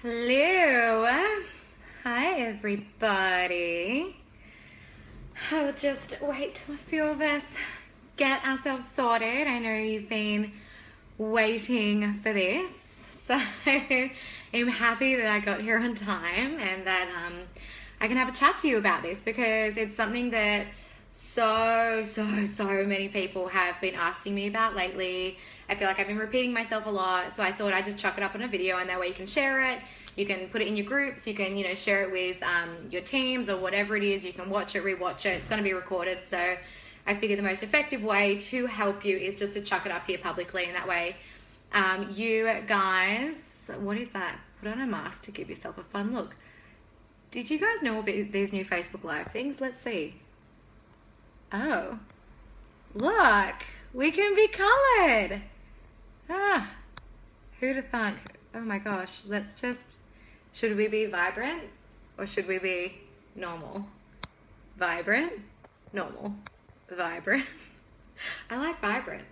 Hello. Hi, everybody. I'll just wait till a few of us get ourselves sorted. I know you've been waiting for this, so I'm happy that I got here on time and that I can have a chat to you about this because it's something that so many people have been asking me about lately. I feel like I've been repeating myself a lot, so I thought I'd just chuck it up on a video, and that way you can share it, you can put it in your groups, you can share it with your teams or whatever it is. You can watch it, rewatch it. It's going to be recorded, so I figured the most effective way to help you is just to chuck it up here publicly, and that way you guys, what is that? Put on a mask to give yourself a fun look. Did you guys know about these new Facebook Live things? Let's see. Oh, look, we can be colored. Who'd have thunk? Oh my gosh, should we be vibrant or should we be normal? Vibrant, normal, vibrant. I like vibrant.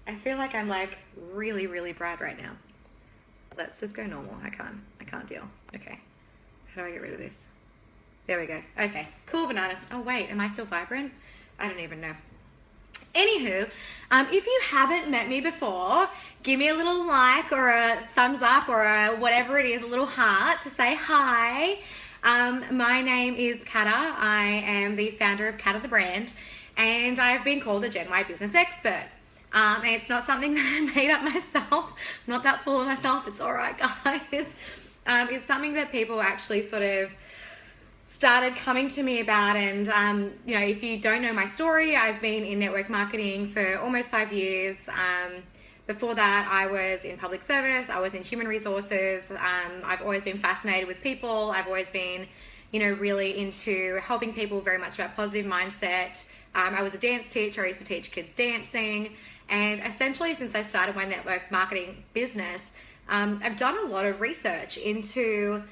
I feel like I'm like really bright right now. Let's just go normal. I can't deal. Okay, how do I get rid of this? There we go. Okay, cool bananas. Oh wait, am I still vibrant? I don't even know. Anywho, if you haven't met me before, give me a little like or a thumbs up or a whatever it is, a little heart to say hi. My name is KATA. I am the founder of KATA the brand, and I've been called the Gen Y business expert. And it's not something that I made up myself. I'm not that full of myself. It's all right, guys. It's something that people actually sort of started coming to me about, and if you don't know my story, I've been in network marketing for almost 5 years. Before that, I was in public service. I was in human resources. I've always been fascinated with people. I've always been, really into helping people, very much about positive mindset. I was a dance teacher. I used to teach kids dancing, and essentially since I started my network marketing business, I've done a lot of research into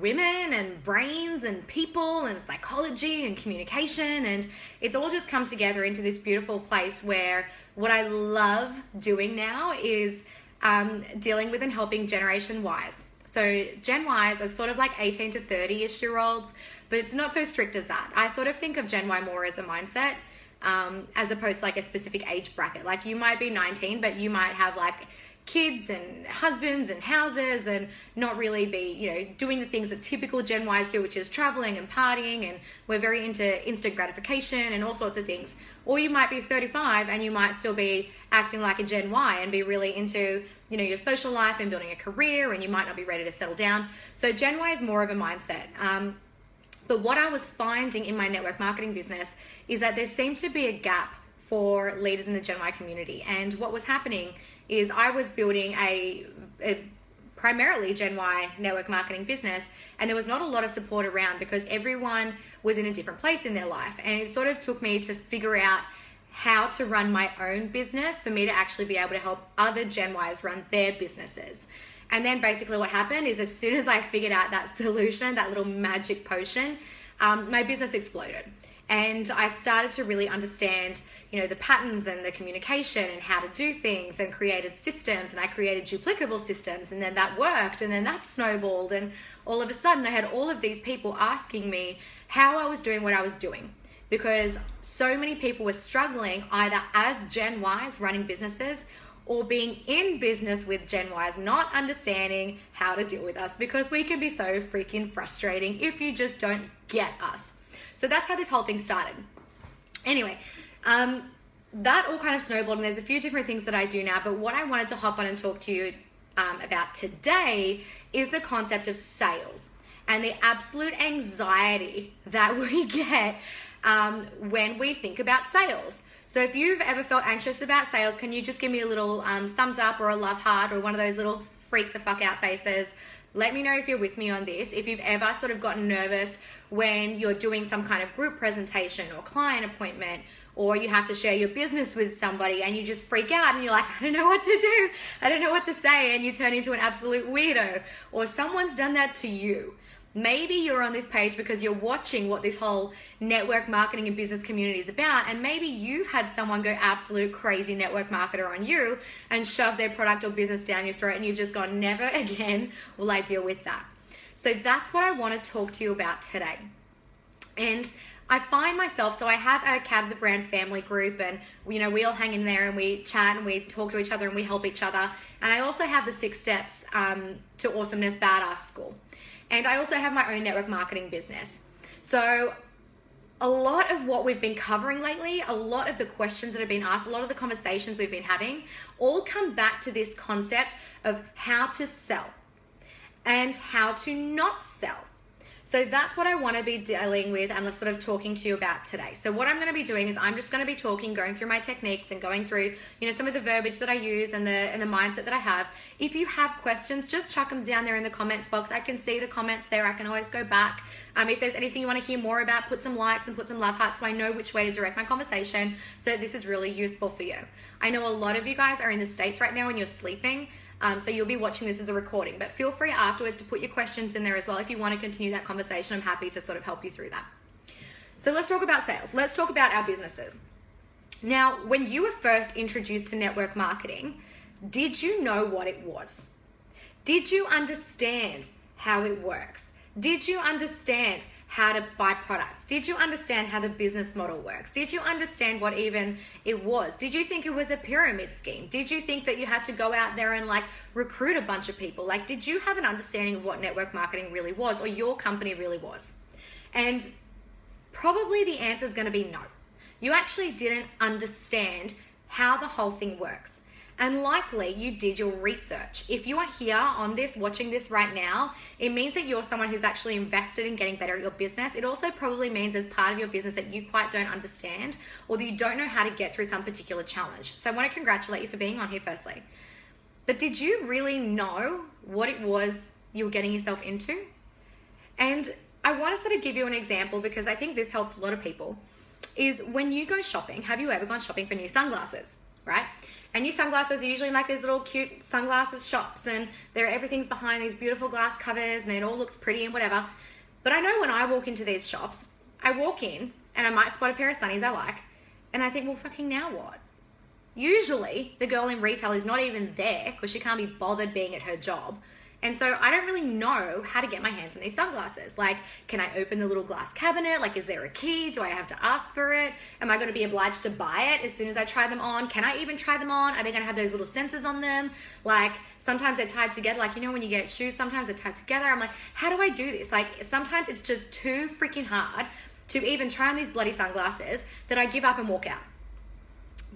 women and brains and people and psychology and communication, and it's all just come together into this beautiful place where what I love doing now is dealing with and helping Generation Ys. So Gen Ys are sort of like 18 to 30-ish year olds, but it's not so strict as that. I sort of think of Gen Y more as a mindset as opposed to like a specific age bracket. Like you might be 19, but you might have like kids and husbands and houses and not really be, doing the things that typical Gen Ys do, which is traveling and partying, and we're very into instant gratification and all sorts of things. Or you might be 35 and you might still be acting like a Gen Y and be really into, your social life and building a career, and you might not be ready to settle down. So Gen Y is more of a mindset. But what I was finding in my network marketing business is that there seems to be a gap for leaders in the Gen Y community. And what was happening is I was building a primarily Gen Y network marketing business, and there was not a lot of support around because everyone was in a different place in their life. And it sort of took me to figure out how to run my own business for me to actually be able to help other Gen Ys run their businesses. And then basically what happened is as soon as I figured out that solution, that little magic potion, my business exploded. And I started to really understand the patterns and the communication and how to do things, and created systems, and I created duplicable systems, and then that worked, and then that snowballed, and all of a sudden I had all of these people asking me how I was doing what I was doing, because so many people were struggling either as Gen Ys running businesses or being in business with Gen Ys, not understanding how to deal with us, because we can be so freaking frustrating if you just don't get us. So that's how this whole thing started. Anyway, that all kind of snowballed, and there's a few different things that I do now, but what I wanted to hop on and talk to you about today is the concept of sales and the absolute anxiety that we get when we think about sales. So if you've ever felt anxious about sales, can you just give me a little thumbs up or a love heart or one of those little freak the fuck out faces? Let me know if you're with me on this. If you've ever sort of gotten nervous when you're doing some kind of group presentation or client appointment, or you have to share your business with somebody and you just freak out and you're like, I don't know what to do. I don't know what to say. And you turn into an absolute weirdo, or someone's done that to you. Maybe you're on this page because you're watching what this whole network marketing and business community is about, and maybe you've had someone go absolute crazy network marketer on you and shove their product or business down your throat, and you've just gone, never again will I deal with that. So that's what I want to talk to you about today. And I find myself, so I have a KATA the Brand family group, and we all hang in there and we chat and we talk to each other and we help each other. And I also have the 6 Steps to Awesomeness Badass School. And I also have my own network marketing business. So a lot of what we've been covering lately, a lot of the questions that have been asked, a lot of the conversations we've been having, all come back to this concept of how to sell and how to not sell. So that's what I want to be dealing with and sort of talking to you about today. So what I'm going to be doing is I'm just going to be talking, going through my techniques and going through, some of the verbiage that I use and the mindset that I have. If you have questions, just chuck them down there in the comments box. I can see the comments there. I can always go back. If there's anything you want to hear more about, put some likes and put some love hearts so I know which way to direct my conversation. So this is really useful for you. I know a lot of you guys are in the States right now and you're sleeping. So you'll be watching this as a recording, but feel free afterwards to put your questions in there as well. If you want to continue that conversation, I'm happy to sort of help you through that. So let's talk about sales. Let's talk about our businesses. Now, when you were first introduced to network marketing, did you know what it was? Did you understand how it works? Did you understand how to buy products? Did you understand how the business model works? Did you understand what even it was? Did you think it was a pyramid scheme? Did you think that you had to go out there and recruit a bunch of people? Did you have an understanding of what network marketing really was, or your company really was? And probably the answer is going to be no. You actually didn't understand how the whole thing works. And likely you did your research. If you are here on this, watching this right now, it means that you're someone who's actually invested in getting better at your business. It also probably means as part of your business that you quite don't understand, or that you don't know how to get through some particular challenge. So I want to congratulate you for being on here firstly. But did you really know what it was you were getting yourself into? And I want to sort of give you an example because I think this helps a lot of people, is when you go shopping, have you ever gone shopping for new sunglasses, right? And new sunglasses are usually in these little cute sunglasses shops, and everything's behind these beautiful glass covers and it all looks pretty and whatever. But I know when I walk into these shops, I walk in and I might spot a pair of sunnies I like, and I think, well, fucking now what? Usually the girl in retail is not even there because she can't be bothered being at her job. And so I don't really know how to get my hands on these sunglasses. Can I open the little glass cabinet? Is there a key? Do I have to ask for it? Am I going to be obliged to buy it as soon as I try them on? Can I even try them on? Are they going to have those little sensors on them? Sometimes they're tied together. When you get shoes, sometimes they're tied together. I'm like, how do I do this? Sometimes it's just too freaking hard to even try on these bloody sunglasses that I give up and walk out.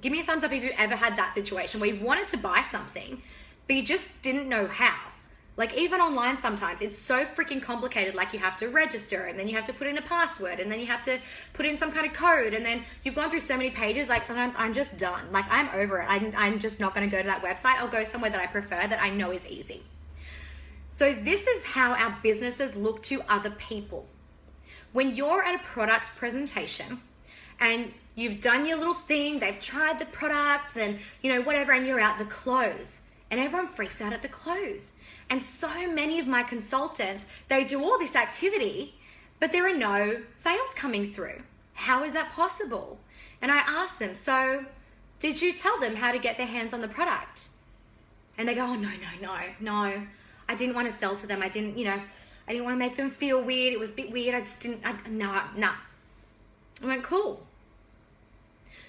Give me a thumbs up if you've ever had that situation where you've wanted to buy something, but you just didn't know how. Even online sometimes, it's so freaking complicated. You have to register, and then you have to put in a password, and then you have to put in some kind of code, and then you've gone through so many pages, sometimes I'm just done. I'm over it. I'm just not going to go to that website. I'll go somewhere that I prefer, that I know is easy. So this is how our businesses look to other people. When you're at a product presentation, and you've done your little thing, they've tried the products, and whatever, and you're out the close, and everyone freaks out at the close. And so many of my consultants, they do all this activity, but there are no sales coming through. How is that possible? And I ask them, so did you tell them how to get their hands on the product? And they go, oh, no. I didn't want to sell to them. I didn't want to make them feel weird. It was a bit weird. I just didn't, nah. I went, cool.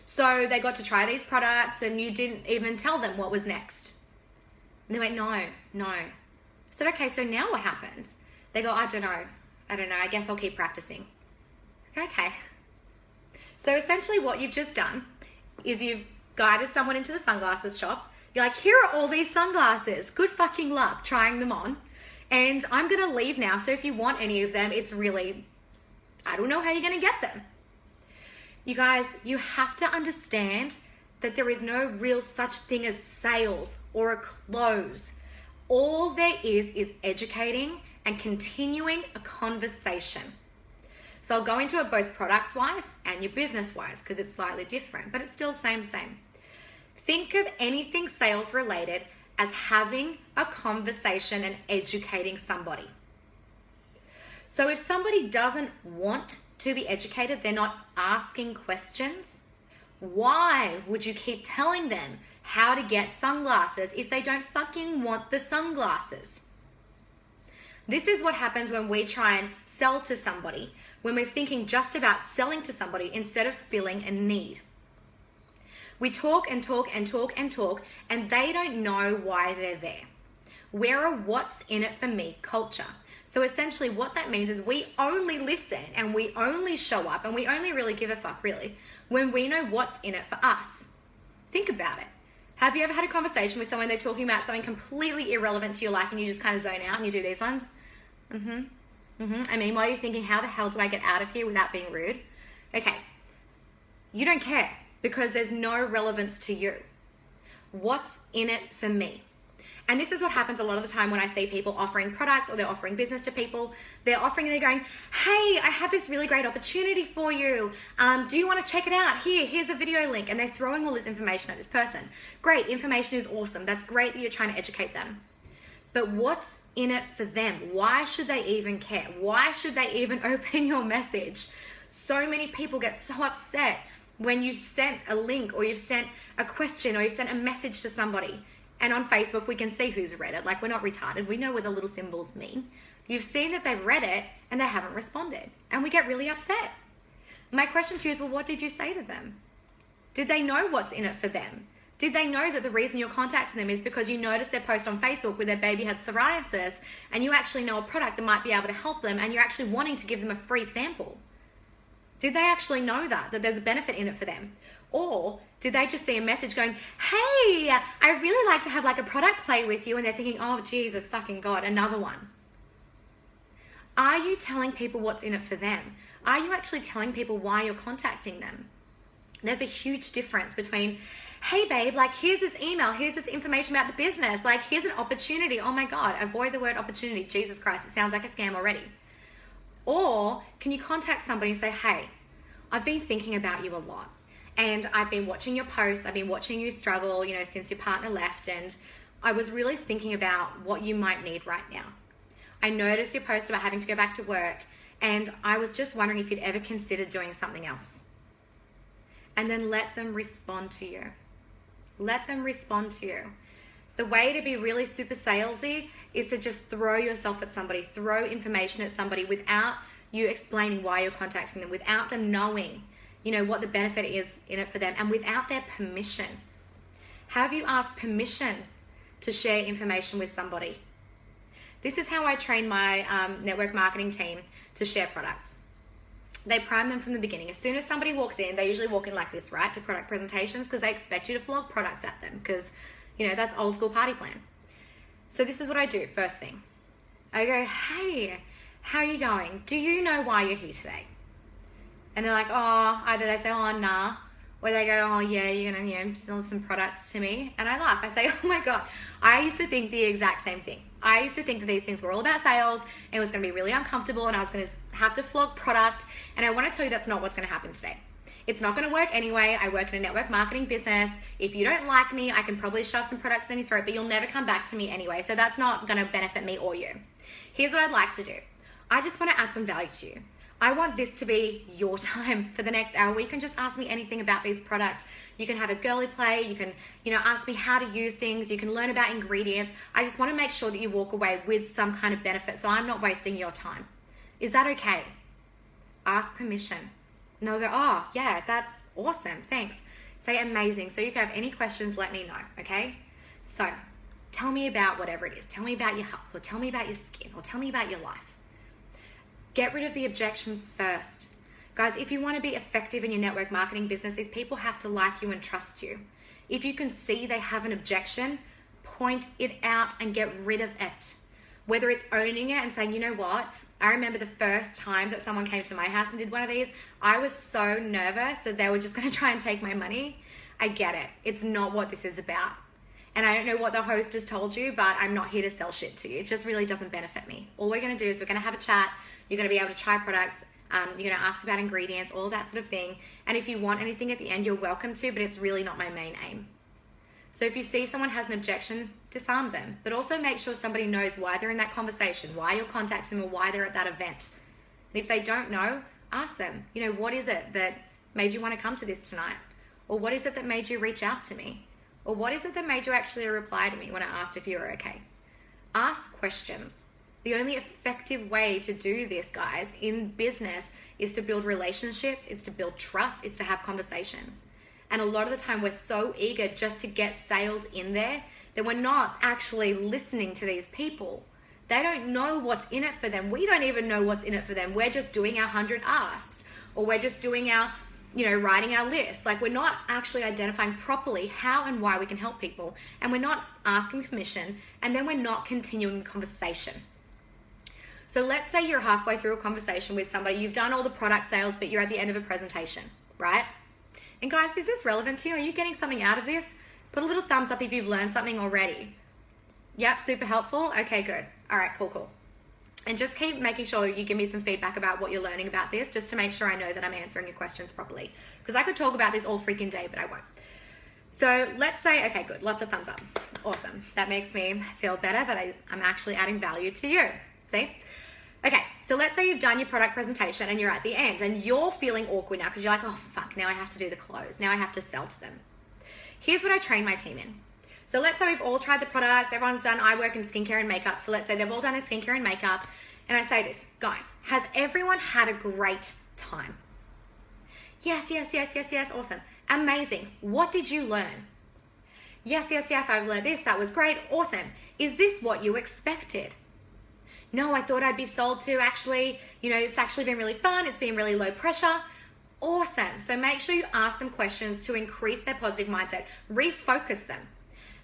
So they got to try these products and you didn't even tell them what was next. And they went, no. I said, okay, so now what happens? They go, I don't know. I guess I'll keep practicing. Okay. So essentially what you've just done is you've guided someone into the sunglasses shop. You're like, here are all these sunglasses. Good fucking luck trying them on. And I'm going to leave now. So if you want any of them, it's really, I don't know how you're going to get them. You guys, you have to understand that there is no real such thing as sales or a close. All there is educating and continuing a conversation. So I'll go into it both products-wise and your business-wise because it's slightly different, but it's still same. Think of anything sales-related as having a conversation and educating somebody. So if somebody doesn't want to be educated, they're not asking questions, why would you keep telling them how to get sunglasses if they don't fucking want the sunglasses? This is what happens when we try and sell to somebody, when we're thinking just about selling to somebody instead of filling a need. We talk and talk and talk and talk, and they don't know why they're there. We're a what's in it for me culture. So essentially what that means is we only listen and we only show up and we only really give a fuck, really, when we know what's in it for us. Think about it. Have you ever had a conversation with someone, they're talking about something completely irrelevant to your life and you just kind of zone out and you do these ones? I mean, while you're thinking, how the hell do I get out of here without being rude? Okay, you don't care because there's no relevance to you. What's in it for me? And this is what happens a lot of the time when I see people offering products or they're offering business to people. They're offering and they're going, hey, I have this really great opportunity for you. Do you want to check it out? Here's a video link. And they're throwing all this information at this person. Great, information is awesome. That's great that you're trying to educate them. But what's in it for them? Why should they even care? Why should they even open your message? So many people get so upset when you've sent a link or you've sent a question or you've sent a message to somebody. And on Facebook, we can see who's read it. Like, we're not retarded. We know what the little symbols mean. You've seen that they've read it and they haven't responded. And we get really upset. My question to you is, well, what did you say to them? Did they know what's in it for them? Did they know that the reason you're contacting them is because you noticed their post on Facebook where their baby had psoriasis and you actually know a product that might be able to help them and you're actually wanting to give them a free sample? Did they actually know that there's a benefit in it for them? Or did they just see a message going, hey, I really like to have like a product play with you, and they're thinking, oh, Jesus fucking God, another one. Are you telling people what's in it for them? Are you actually telling people why you're contacting them? There's a huge difference between, hey babe, like here's this email, here's this information about the business, like here's an opportunity. Oh my God, avoid the word opportunity. Jesus Christ, it sounds like a scam already. Or can you contact somebody and say, hey, I've been thinking about you a lot. And I've been watching your posts, I've been watching you struggle, since your partner left, and I was really thinking about what you might need right now. I noticed your post about having to go back to work, and I was just wondering if you'd ever considered doing something else. And then let them respond to you. Let them respond to you. The way to be really super salesy is to just throw yourself at somebody, throw information at somebody without you explaining why you're contacting them, without them knowing what the benefit is in it for them, and without their permission. Have you asked permission to share information with somebody? This is how I train my network marketing team to share products. They prime them from the beginning. As soon as somebody walks in, they usually walk in like this, right, to product presentations, because they expect you to flog products at them, because, that's old school party plan. So this is what I do first thing. I go, hey, how are you going? Do you know why you're here today? And they're like, oh, either they say, oh, nah, or they go, oh, yeah, you're going to, sell some products to me. And I laugh. I say, oh, my God, I used to think the exact same thing. I used to think that these things were all about sales, and it was going to be really uncomfortable, and I was going to have to flog product. And I want to tell you that's not what's going to happen today. It's not going to work anyway. I work in a network marketing business. If you don't like me, I can probably shove some products in your throat, but you'll never come back to me anyway. So that's not going to benefit me or you. Here's what I'd like to do. I just want to add some value to you. I want this to be your time for the next hour where you can just ask me anything about these products. You can have a girly play. You can, ask me how to use things. You can learn about ingredients. I just want to make sure that you walk away with some kind of benefit so I'm not wasting your time. Is that okay? Ask permission. And they'll go, oh, yeah, that's awesome. Thanks. Say amazing. So if you have any questions, let me know, okay? So tell me about whatever it is. Tell me about your health, or tell me about your skin, or tell me about your life. Get rid of the objections first. Guys, if you want to be effective in your network marketing business, these people have to like you and trust you. If you can see they have an objection, point it out and get rid of it. Whether it's owning it and saying, you know what, I remember the first time that someone came to my house and did one of these, I was so nervous that they were just going to try and take my money. I get it. It's not what this is about. And I don't know what the host has told you, but I'm not here to sell shit to you. It just really doesn't benefit me. All we're going to do is we're going to have a chat. You're going to be able to try products. You're going to ask about ingredients, all that sort of thing. And if you want anything at the end, you're welcome to, but it's really not my main aim. So if you see someone has an objection, disarm them. But also make sure somebody knows why they're in that conversation, why you're contacting them, or why they're at that event. And if they don't know, ask them, what is it that made you want to come to this tonight? Or what is it that made you reach out to me? Or what is it that made you actually reply to me when I asked if you were okay? Ask questions. The only effective way to do this, guys, in business is to build relationships, it's to build trust, it's to have conversations. And a lot of the time we're so eager just to get sales in there that we're not actually listening to these people. They don't know what's in it for them. We don't even know what's in it for them. We're just doing our 100 asks, or we're just doing our, writing our list. Like, we're not actually identifying properly how and why we can help people. And we're not asking permission, and then we're not continuing the conversation. So let's say you're halfway through a conversation with somebody, you've done all the product sales, but you're at the end of a presentation, right? And guys, is this relevant to you? Are you getting something out of this? Put a little thumbs up if you've learned something already. Yep, super helpful. Okay, good. All right, cool. And just keep making sure you give me some feedback about what you're learning about this, just to make sure I know that I'm answering your questions properly. Because I could talk about this all freaking day, but I won't. So let's say, okay, good, lots of thumbs up. Awesome. That makes me feel better that I'm actually adding value to you. See? Okay, so let's say you've done your product presentation and you're at the end and you're feeling awkward now because you're like, oh fuck, now I have to do the close. Now I have to sell to them. Here's what I train my team in. So let's say we've all tried the products, everyone's done, I work in skincare and makeup. So let's say they've all done their skincare and makeup. And I say this, guys, has everyone had a great time? Yes, awesome. Amazing. What did you learn? Yes, I've learned this, that was great, awesome. Is this what you expected? No, I thought I'd be sold to actually, it's actually been really fun. It's been really low pressure. Awesome. So make sure you ask them questions to increase their positive mindset. Refocus them.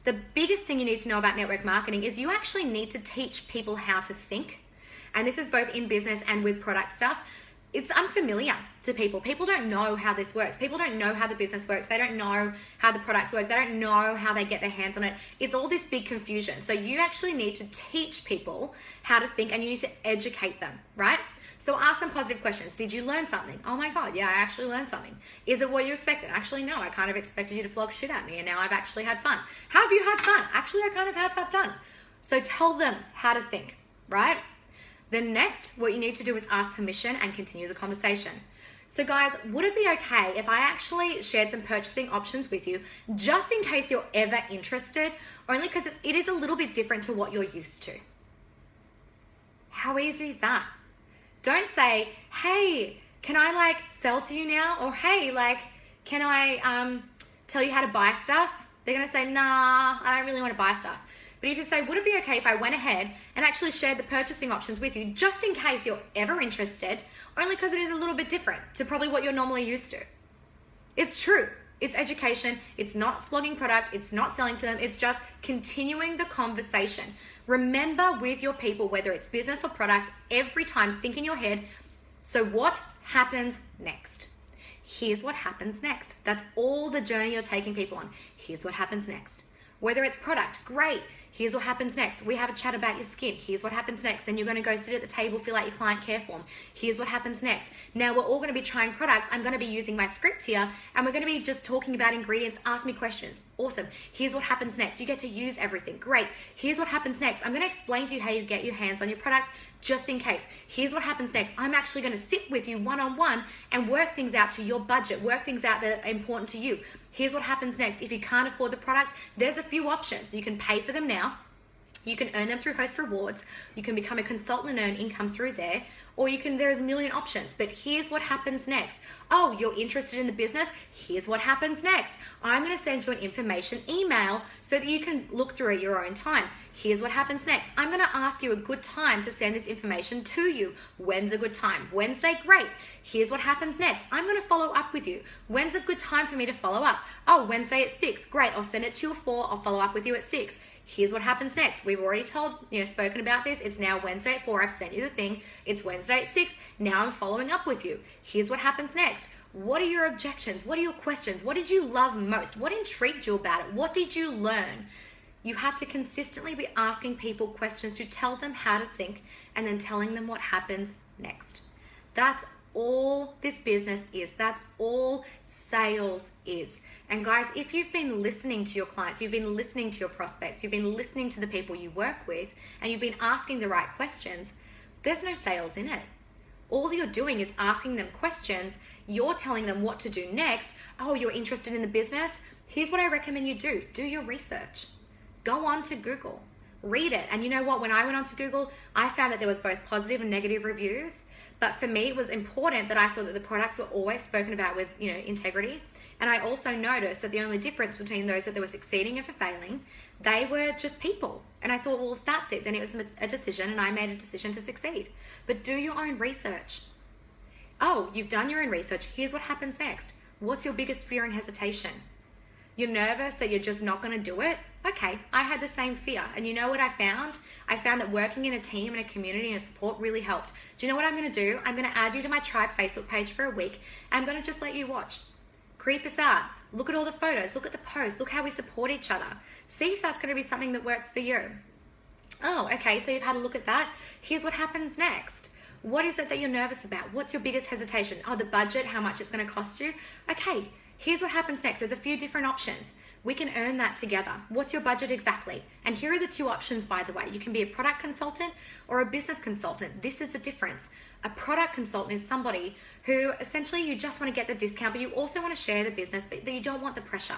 The biggest thing you need to know about network marketing is you actually need to teach people how to think. And this is both in business and with product stuff. It's unfamiliar to people. People don't know how this works. People don't know how the business works. They don't know how the products work. They don't know how they get their hands on it. It's all this big confusion. So you actually need to teach people how to think, and you need to educate them, right? So ask them positive questions. Did you learn something? Oh my God, yeah, I actually learned something. Is it what you expected? Actually, no, I kind of expected you to flog shit at me, and now I've actually had fun. How have you had fun? Actually, I kind of had fun. So tell them how to think, right? Then next, what you need to do is ask permission and continue the conversation. So guys, would it be okay if I actually shared some purchasing options with you, just in case you're ever interested, only because it is a little bit different to what you're used to? How easy is that? Don't say, hey, can I sell to you now? Or hey, can I tell you how to buy stuff? They're gonna say, nah, I don't really want to buy stuff. But if you say, would it be okay if I went ahead and actually shared the purchasing options with you, just in case you're ever interested, only because it is a little bit different to probably what you're normally used to. It's true. It's education. It's not flogging product. It's not selling to them. It's just continuing the conversation. Remember with your people, whether it's business or product, every time think in your head, so what happens next? Here's what happens next. That's all the journey you're taking people on. Here's what happens next. Whether it's product, great. Here's what happens next. We have a chat about your skin. Here's what happens next. Then you're going to go sit at the table, fill out your client care form. Here's what happens next. Now we're all going to be trying products. I'm going to be using my script here, and we're going to be just talking about ingredients. Ask me questions. Awesome. Here's what happens next. You get to use everything. Great. Here's what happens next. I'm going to explain to you how you get your hands on your products, just in case. Here's what happens next. I'm actually going to sit with you one-on-one and work things out to your budget, work things out that are important to you. Here's what happens next. If you can't afford the products, there's a few options. You can pay for them now. You can earn them through Host Rewards. You can become a consultant and earn income through there. Or there's a million options. But here's what happens next. Oh, you're interested in the business? Here's what happens next. I'm going to send you an information email so that you can look through at your own time. Here's what happens next. I'm going to ask you a good time to send this information to you. When's a good time? Wednesday? Great. Here's what happens next. I'm going to follow up with you. When's a good time for me to follow up? Oh, Wednesday at 6. Great. I'll send it to you at 4. I'll follow up with you at 6. Here's what happens next. We've already spoken about this. It's now Wednesday at 4. I've sent you the thing. It's Wednesday at 6. Now I'm following up with you. Here's what happens next. What are your objections? What are your questions? What did you love most? What intrigued you about it? What did you learn? You have to consistently be asking people questions to tell them how to think, and then telling them what happens next. That's all this business is. That's all sales is. And guys, if you've been listening to your clients, you've been listening to your prospects, you've been listening to the people you work with, and you've been asking the right questions, there's no sales in it. All you're doing is asking them questions. You're telling them what to do next. Oh, you're interested in the business? Here's what I recommend you do. Do your research. Go on to Google. Read it. And you know what? When I went onto Google, I found that there was both positive and negative reviews. But for me, it was important that I saw that the products were always spoken about with, integrity. And I also noticed that the only difference between those that they were succeeding and for failing, they were just people. And I thought, well, if that's it, then it was a decision, and I made a decision to succeed. But do your own research. Oh, you've done your own research. Here's what happens next. What's your biggest fear and hesitation? You're nervous that you're just not going to do it? Okay, I had the same fear. And you know what I found? I found that working in a team and a community and a support really helped. Do you know what I'm going to do? I'm going to add you to my tribe Facebook page for a week. I'm going to just let you watch. Creep us out. Look at all the photos. Look at the posts. Look how we support each other. See if that's going to be something that works for you. Oh, okay, so you've had a look at that. Here's what happens next. What is it that you're nervous about? What's your biggest hesitation? Oh, the budget, how much it's going to cost you. Okay, here's what happens next. There's a few different options. We can earn that together. What's your budget exactly? And here are the two options, by the way. You can be a product consultant or a business consultant. This is the difference. A product consultant is somebody who essentially you just want to get the discount, but you also want to share the business, but you don't want the pressure.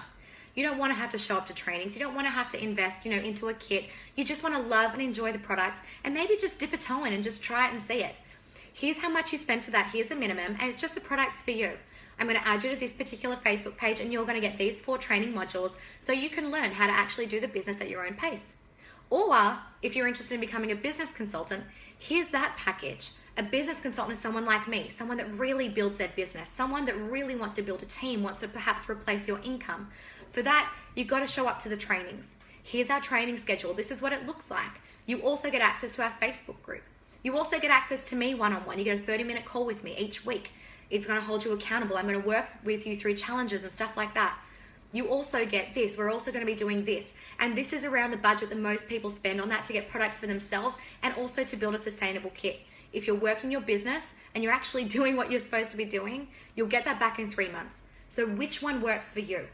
You don't want to have to show up to trainings. You don't want to have to invest, into a kit. You just want to love and enjoy the products and maybe just dip a toe in and just try it and see it. Here's how much you spend for that. Here's a minimum, and it's just the products for you. I'm going to add you to this particular Facebook page, and you're going to get these 4 training modules so you can learn how to actually do the business at your own pace. Or if you're interested in becoming a business consultant, here's that package. A business consultant is someone like me, someone that really builds their business, someone that really wants to build a team, wants to perhaps replace your income. For that, you've got to show up to the trainings. Here's our training schedule. This is what it looks like. You also get access to our Facebook group. You also get access to me one-on-one. You get a 30-minute call with me each week. It's going to hold you accountable. I'm going to work with you through challenges and stuff like that. You also get this. We're also going to be doing this. And this is around the budget that most people spend on that to get products for themselves and also to build a sustainable kit. If you're working your business and you're actually doing what you're supposed to be doing, you'll get that back in 3 months. So which one works for you?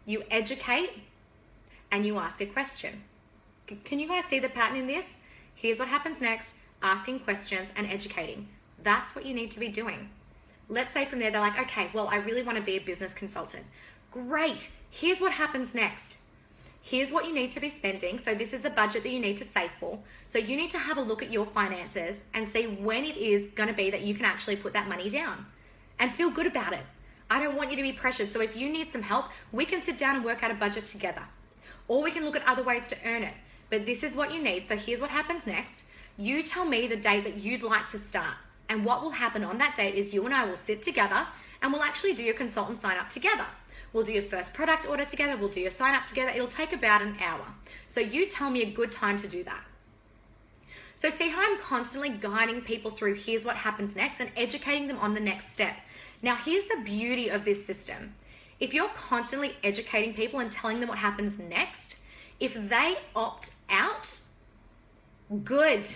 You educate and you ask a question. Can you guys see the pattern in this? Here's what happens next. Asking questions and educating. That's what you need to be doing. Let's say from there, they're like, okay, well, I really want to be a business consultant. Great. Here's what happens next. Here's what you need to be spending. So this is a budget that you need to save for. So you need to have a look at your finances and see when it is going to be that you can actually put that money down and feel good about it. I don't want you to be pressured. So if you need some help, we can sit down and work out a budget together. Or we can look at other ways to earn it. But this is what you need. So here's what happens next. You tell me the date that you'd like to start. And what will happen on that date is you and I will sit together and we'll actually do your consultant sign up together. We'll do your first product order together. We'll do your sign up together. It'll take about an hour. So you tell me a good time to do that. So see how I'm constantly guiding people through here's what happens next and educating them on the next step. Now here's the beauty of this system. If you're constantly educating people and telling them what happens next, if they opt out, good.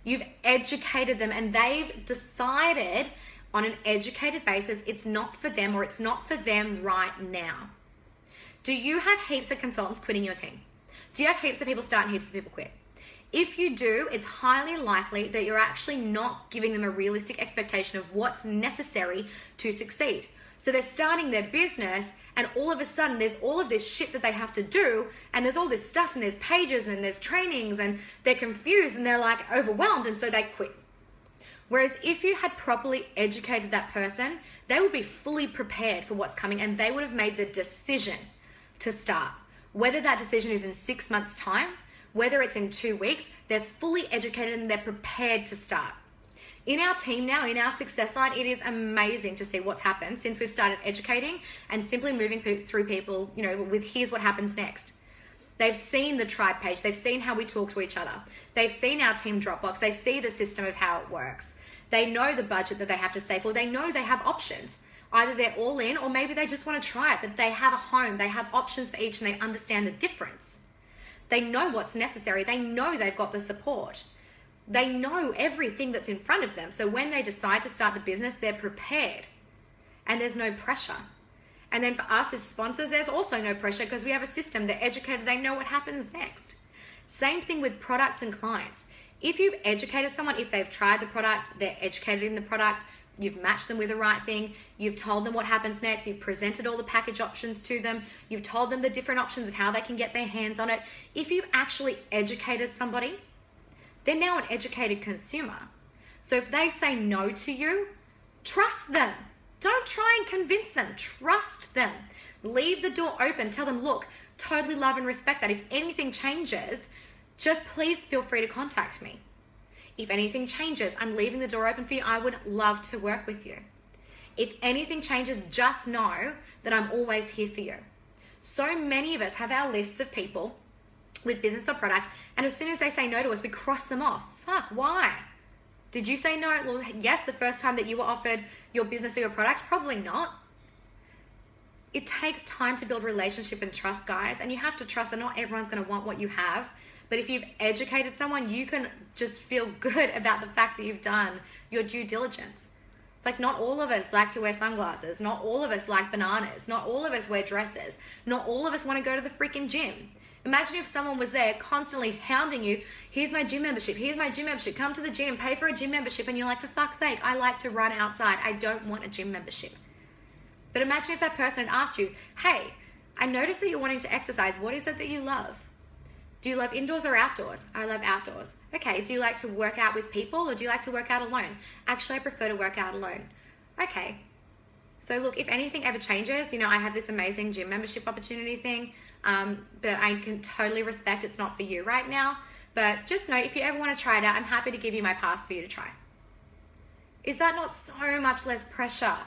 You've educated them and they've decided on an educated basis it's not for them or it's not for them right now. Do you have heaps of consultants quitting your team? Do you have heaps of people start and heaps of people quit? If you do, it's highly likely that you're actually not giving them a realistic expectation of what's necessary to succeed. So they're starting their business and all of a sudden there's all of this shit that they have to do and there's all this stuff and there's pages and there's trainings and they're confused and they're like overwhelmed and so they quit. Whereas if you had properly educated that person, they would be fully prepared for what's coming and they would have made the decision to start. Whether that decision is in 6 months' time, whether it's in 2 weeks, they're fully educated and they're prepared to start. In our team now, in our success line, it is amazing to see what's happened since we've started educating and simply moving through people, with here's what happens next. They've seen the tribe page. They've seen how we talk to each other. They've seen our team Dropbox. They see the system of how it works. They know the budget that they have to save for. They know they have options. Either they're all in or maybe they just want to try it, but they have a home. They have options for each and they understand the difference. They know what's necessary. They know they've got the support. They know everything that's in front of them. So when they decide to start the business, they're prepared and there's no pressure. And then for us as sponsors, there's also no pressure because we have a system. They're educated. They know what happens next. Same thing with products and clients. If you've educated someone, if they've tried the product, they're educated in the product, you've matched them with the right thing, you've told them what happens next, you've presented all the package options to them, you've told them the different options of how they can get their hands on it. If you've actually educated somebody, they're now an educated consumer. So if they say no to you, trust them. Don't try and convince them. Trust them. Leave the door open. Tell them, look, totally love and respect that. If anything changes, just please feel free to contact me. If anything changes, I'm leaving the door open for you. I would love to work with you. If anything changes, just know that I'm always here for you. So many of us have our lists of people with business or product, and as soon as they say no to us, we cross them off. Fuck, why? Did you say no? Well, yes, the first time that you were offered your business or your product, probably not. It takes time to build relationship and trust, guys, and you have to trust that not everyone's going to want what you have. But if you've educated someone, you can just feel good about the fact that you've done your due diligence. It's like not all of us like to wear sunglasses. Not all of us like bananas. Not all of us wear dresses. Not all of us want to go to the freaking gym. Imagine if someone was there constantly hounding you, here's my gym membership, here's my gym membership, come to the gym, pay for a gym membership, and you're like, for fuck's sake, I like to run outside, I don't want a gym membership. But imagine if that person had asked you, hey, I noticed that you're wanting to exercise, what is it that you love? Do you love indoors or outdoors? I love outdoors. Okay, do you like to work out with people or do you like to work out alone? Actually, I prefer to work out alone. Okay, so look, if anything ever changes, I have this amazing gym membership opportunity thing, but I can totally respect it's not for you right now. But just know, if you ever want to try it out, I'm happy to give you my pass for you to try. Is that not so much less pressure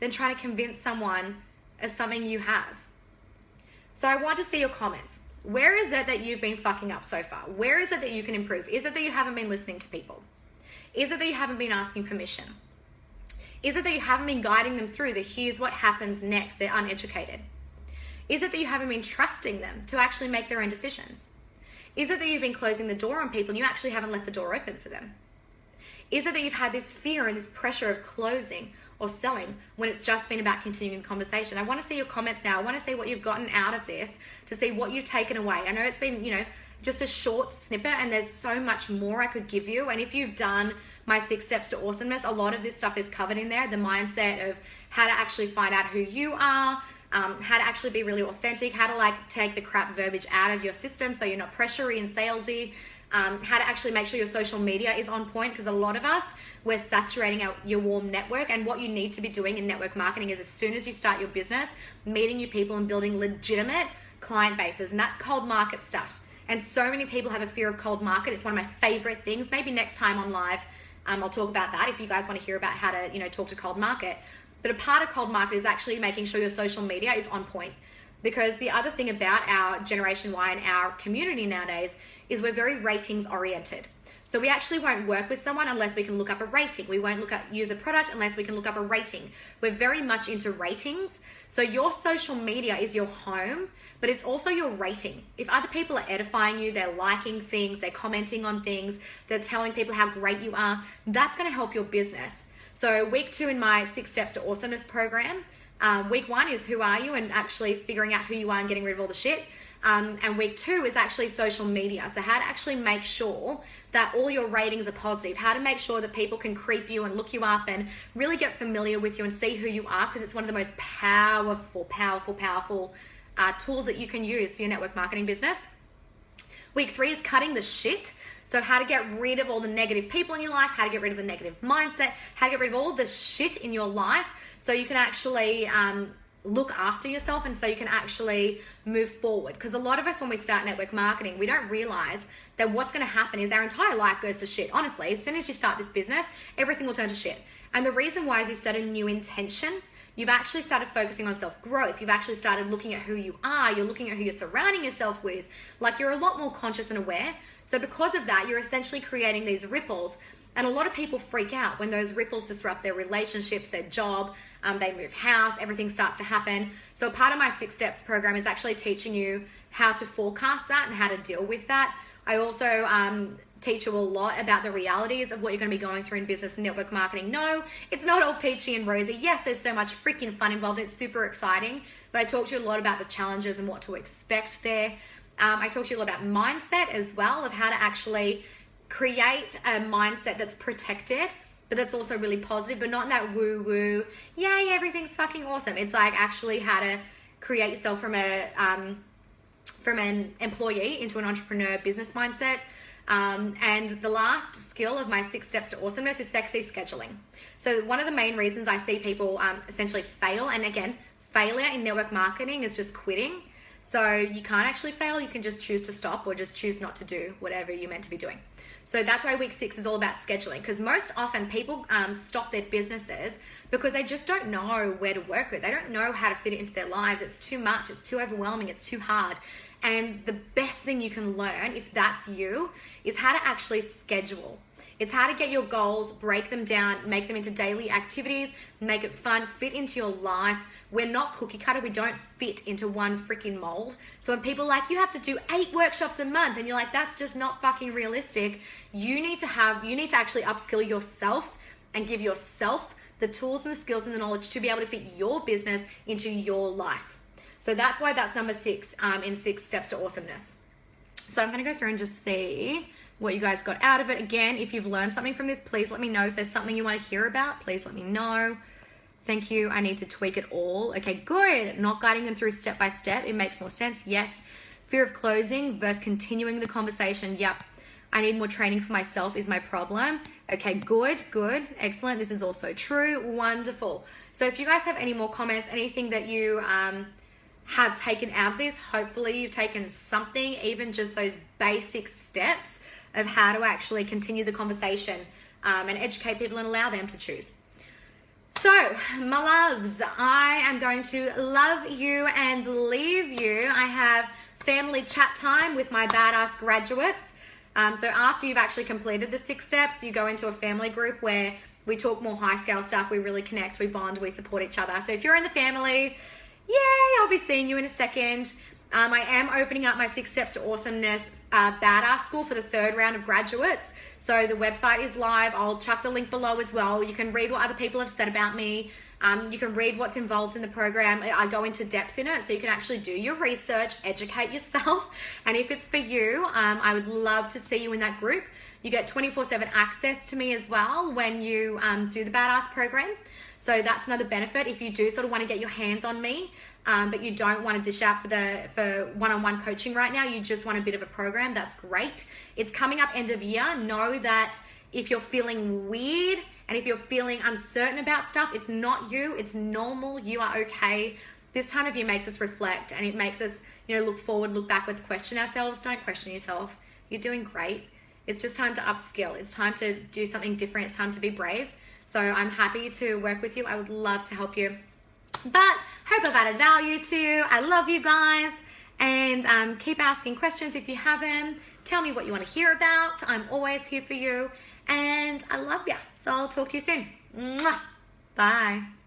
than trying to convince someone of something you have? So I want to see your comments. Where is it that you've been fucking up so far? Where is it that you can improve? Is it that you haven't been listening to people? Is it that you haven't been asking permission? Is it that you haven't been guiding them through the here's what happens next? They're uneducated. Is it that you haven't been trusting them to actually make their own decisions? Is it that you've been closing the door on people and you actually haven't left the door open for them? Is it that you've had this fear and this pressure of closing or selling when it's just been about continuing the conversation? I want to see your comments now. I want to see what you've gotten out of this, to see what you've taken away. I know it's been, just a short snippet and there's so much more I could give you. And if you've done my 6 steps to awesomeness, a lot of this stuff is covered in there. The mindset of how to actually find out who you are, how to actually be really authentic, how to take the crap verbiage out of your system so you're not pressury and salesy, how to actually make sure your social media is on point, because a lot of us, we're saturating your warm network. And what you need to be doing in network marketing is, as soon as you start your business, meeting new people and building legitimate client bases. And that's cold market stuff. And so many people have a fear of cold market. It's one of my favorite things. Maybe next time on live, I'll talk about that if you guys want to hear about how to, talk to cold market. But a part of cold market is actually making sure your social media is on point. Because the other thing about our Generation Y and our community nowadays is we're very ratings oriented. So we actually won't work with someone unless we can look up a rating. We won't use a product unless we can look up a rating. We're very much into ratings. So your social media is your home, but it's also your rating. If other people are edifying you, they're liking things, they're commenting on things, they're telling people how great you are, that's going to help your business. So week 2 in my 6 Steps to Awesomeness program, week 1 is who are you and actually figuring out who you are and getting rid of all the shit. And week 2 is actually social media. So how to actually make sure that all your ratings are positive, how to make sure that people can creep you and look you up and really get familiar with you and see who you are, because it's one of the most powerful tools that you can use for your network marketing business. Week 3 is cutting the shit. So how to get rid of all the negative people in your life, how to get rid of the negative mindset, how to get rid of all the shit in your life so you can actually look after yourself and so you can actually move forward. Because a lot of us, when we start network marketing, we don't realize that what's going to happen is our entire life goes to shit. Honestly, as soon as you start this business, everything will turn to shit. And the reason why is you've set a new intention. You've actually started focusing on self-growth. You've actually started looking at who you are. You're looking at who you're surrounding yourself with. You're a lot more conscious and aware. So because of that, you're essentially creating these ripples. And a lot of people freak out when those ripples disrupt their relationships, their job, they move house, everything starts to happen. So part of my 6 Steps program is actually teaching you how to forecast that and how to deal with that. I also teach you a lot about the realities of what you're going to be going through in business and network marketing. No, it's not all peachy and rosy. Yes, there's so much freaking fun involved. It's super exciting. But I talk to you a lot about the challenges and what to expect there. I talk to you a lot about mindset as well, of how to actually create a mindset that's protected, but that's also really positive, but not that woo-woo, yay, everything's fucking awesome. It's like actually how to create yourself from an employee into an entrepreneur business mindset. And the last skill of my 6 steps to awesomeness is sexy scheduling. So one of the main reasons I see people essentially fail, and again, failure in network marketing is just quitting. So you can't actually fail. You can just choose to stop or just choose not to do whatever you're meant to be doing. So that's why week 6 is all about scheduling, because most often people stop their businesses because they just don't know where to work with. They don't know how to fit it into their lives. It's too much. It's too overwhelming. It's too hard. And the best thing you can learn, if that's you, is how to actually schedule. It's how to get your goals, break them down, make them into daily activities, make it fun, fit into your life. We're not cookie cutter. We don't fit into one freaking mold. So when people are like, you have to do 8 workshops a month, and you're like, that's just not fucking realistic. You need to actually upskill yourself and give yourself the tools and the skills and the knowledge to be able to fit your business into your life. So that's why that's number 6 in 6 steps to awesomeness. So I'm going to go through and just see what you guys got out of it. Again, if you've learned something from this, please let me know. If there's something you want to hear about, please let me know. Thank you. I need to tweak it all. Okay, good. Not guiding them through step by step. It makes more sense. Yes. Fear of closing versus continuing the conversation. Yep. I need more training for myself is my problem. Okay, good. Excellent. This is also true. Wonderful. So if you guys have any more comments, anything that you have taken out of this, hopefully you've taken something, even just those basic steps of how to actually continue the conversation and educate people and allow them to choose. So, my loves, I am going to love you and leave you. I have family chat time with my badass graduates. So after you've actually completed the 6 steps, you go into a family group where we talk more high scale stuff. We really connect, we bond, we support each other. So if you're in the family, yay, I'll be seeing you in a second. I am opening up my 6 Steps to Awesomeness Badass School for the 3rd round of graduates. So the website is live. I'll chuck the link below as well. You can read what other people have said about me. You can read what's involved in the program. I go into depth in it, so you can actually do your research, educate yourself. And if it's for you, I would love to see you in that group. You get 24/7 access to me as well when you do the Badass program. So that's another benefit if you do sort of want to get your hands on me, but you don't want to dish out for one-on-one coaching right now. You just want a bit of a program. That's great. It's coming up end of year. Know that if you're feeling weird and if you're feeling uncertain about stuff, it's not you. It's normal. You are okay. This time of year makes us reflect, and it makes us, look forward, look backwards, question ourselves. Don't question yourself. You're doing great. It's just time to upskill. It's time to do something different. It's time to be brave. So I'm happy to work with you. I would love to help you. But hope I've added value to you. I love you guys. And keep asking questions if you have them. Tell me what you want to hear about. I'm always here for you. And I love you. So I'll talk to you soon. Mwah. Bye.